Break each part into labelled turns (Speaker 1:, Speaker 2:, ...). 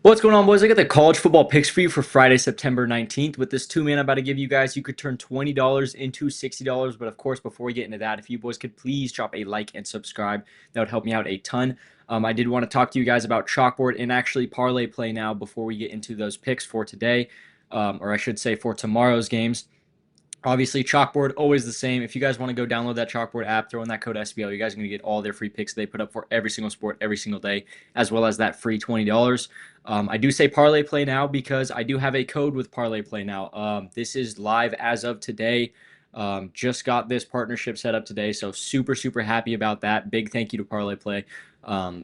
Speaker 1: What's going on, boys? I got the college football picks for you for Friday, September 19th. With this two-man I'm about to give you guys, you could turn $20 into $60. But of course, before we get into that, if you boys could please drop a like and subscribe, that would help me out a ton. I did want to talk to you guys about chalkboard and actually parlay play now before we get into those picks for today, or I should say for tomorrow's games. Obviously, chalkboard, always the same. If you guys want to go download that chalkboard app, throw in that code SBL, you guys are going to get all their free picks they put up for every single sport every single day, as well as that free $20. I do say parlay play now because I do have a code with parlay play now. This is live as of today. Just got this partnership set up today, so super, super happy about that. Big thank you to parlay play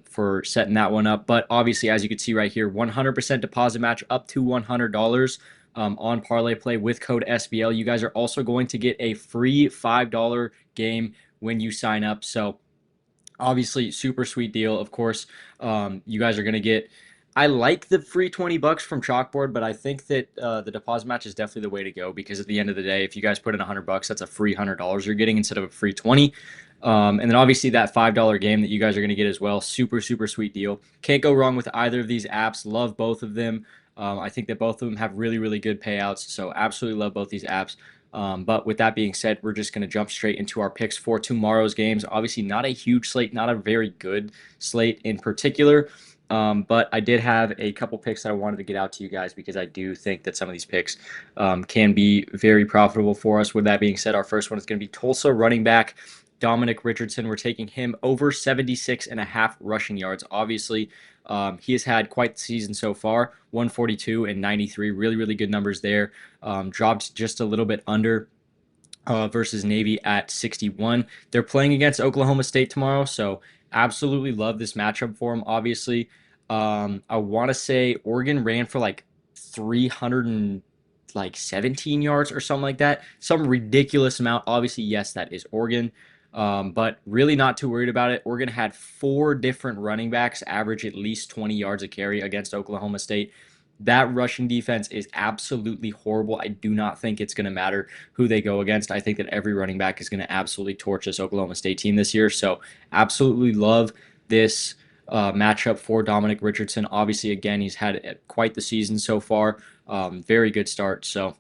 Speaker 1: for setting that one up. But obviously, as you can see right here, 100% deposit match up to $100. On parlay play with code SBL. You guys are also going to get a free $5 game when you sign up. So obviously, super sweet deal. Of course, you guys are going to get. I like the free $20 from chalkboard, but I think that the deposit match is definitely the way to go because at the end of the day, if you guys put in $100, that's a free $100 you're getting instead of a free 20. And then obviously that $5 game that you guys are going to get as well. Super, super sweet deal. Can't go wrong with either of these apps. Love both of them. I think that both of them have really, really good payouts. So absolutely love both these apps. But with that being said, we're just going to jump straight into our picks for tomorrow's games. Obviously, not a huge slate, not a very good slate in particular. But I did have a couple picks that I wanted to get out to you guys because I do think that some of these picks can be very profitable for us. With that being said, our first one is going to be Tulsa running back Dominic Richardson. We're taking him over 76.5 rushing yards. Obviously, he has had quite the season so far, 142 and 93. Really, really good numbers there. Dropped just a little bit under versus Navy at 61. They're playing against Oklahoma State tomorrow, so absolutely love this matchup for him. Obviously, I want to say Oregon ran for like 317 yards or something like that. Some ridiculous amount. Obviously, yes, that is Oregon. But really not too worried about it. Oregon had 4 different running backs average at least 20 yards a carry against Oklahoma State. That rushing defense is absolutely horrible. I do not think it's going to matter who they go against. I think that every running back is going to absolutely torch this Oklahoma State team this year. So absolutely love this matchup for Dominic Richardson. Obviously, again, he's had quite the season so far. Very good start. So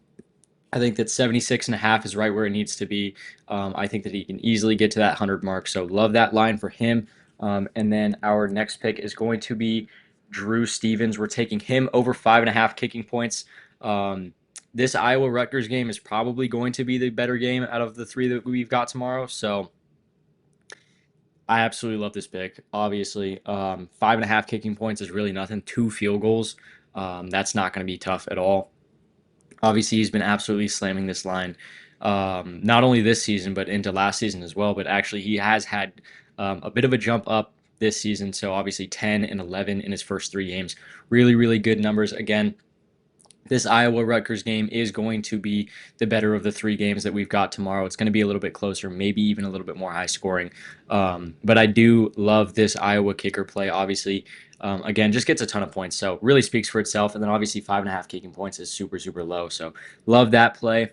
Speaker 1: I think that 76.5 is right where it needs to be. I think that he can easily get to that 100 mark. So love that line for him. And then our next pick is going to be Drew Stevens. We're taking him over 5.5 kicking points. This Iowa-Rutgers game is probably going to be the better game out of the 3 that we've got tomorrow. So I absolutely love this pick. Obviously, 5.5 kicking points is really nothing. 2 field goals. That's not going to be tough at all. Obviously, he's been absolutely slamming this line, not only this season, but into last season as well. But actually, he has had a bit of a jump up this season. So obviously 10 and 11 in his first 3 games. Really, really good numbers. Again, this Iowa-Rutgers game is going to be the better of the 3 games that we've got tomorrow. It's going to be a little bit closer, maybe even a little bit more high scoring. But I do love this Iowa kicker play. Obviously, again, just gets a ton of points. So really speaks for itself. And then obviously 5.5 kicking points is super, super low. So love that play.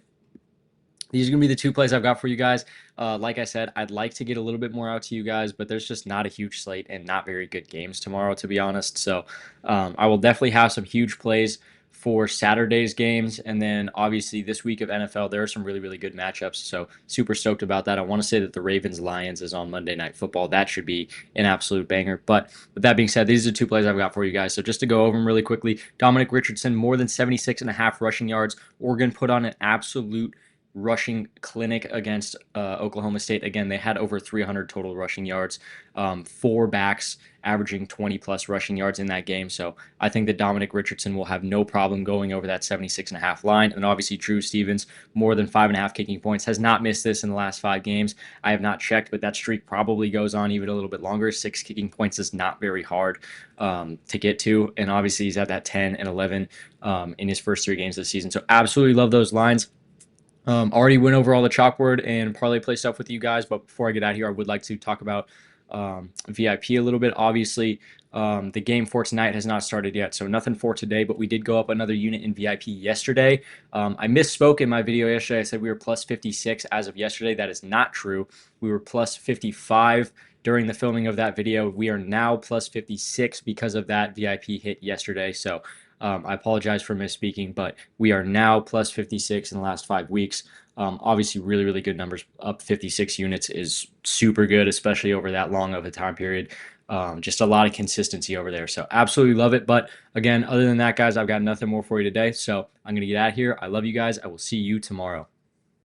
Speaker 1: These are going to be the 2 plays I've got for you guys. Like I said, I'd like to get a little bit more out to you guys, but there's just not a huge slate and not very good games tomorrow, to be honest. So I will definitely have some huge plays for Saturday's games. And then obviously this week of NFL, there are some really, really good matchups. So super stoked about that. I want to say that the Ravens-Lions is on Monday Night Football. That should be an absolute banger. But with that being said, these are 2 plays I've got for you guys. So just to go over them really quickly, Dominic Richardson, more than 76.5 rushing yards. Oregon put on an absolute rushing clinic against Oklahoma State. Again, they had over 300 total rushing yards, 4 backs averaging 20-plus rushing yards in that game. So I think that Dominic Richardson will have no problem going over that 76.5 line. And obviously Drew Stevens, more than 5.5 kicking points, has not missed this in the last 5 games. I have not checked, but that streak probably goes on even a little bit longer. 6 kicking points is not very hard to get to. And obviously he's at that 10 and 11 in his first 3 games this season. So absolutely love those lines. Already went over all the chalkboard and parlay play stuff with you guys, but before I get out here, I would like to talk about VIP a little bit. Obviously, the game for tonight has not started yet, so nothing for today, but we did go up another unit in VIP yesterday. I misspoke in my video yesterday. I said we were plus 56 as of yesterday. That is not true. We were plus 55 during the filming of that video. We are now plus 56 because of that VIP hit yesterday. So I apologize for misspeaking, but we are now plus 56 in the last 5 weeks. Obviously, really, really good numbers. Up 56 units is super good, especially over that long of a time period. Just a lot of consistency over there. So absolutely love it. But again, other than that, guys, I've got nothing more for you today. So I'm going to get out of here. I love you guys. I will see you tomorrow.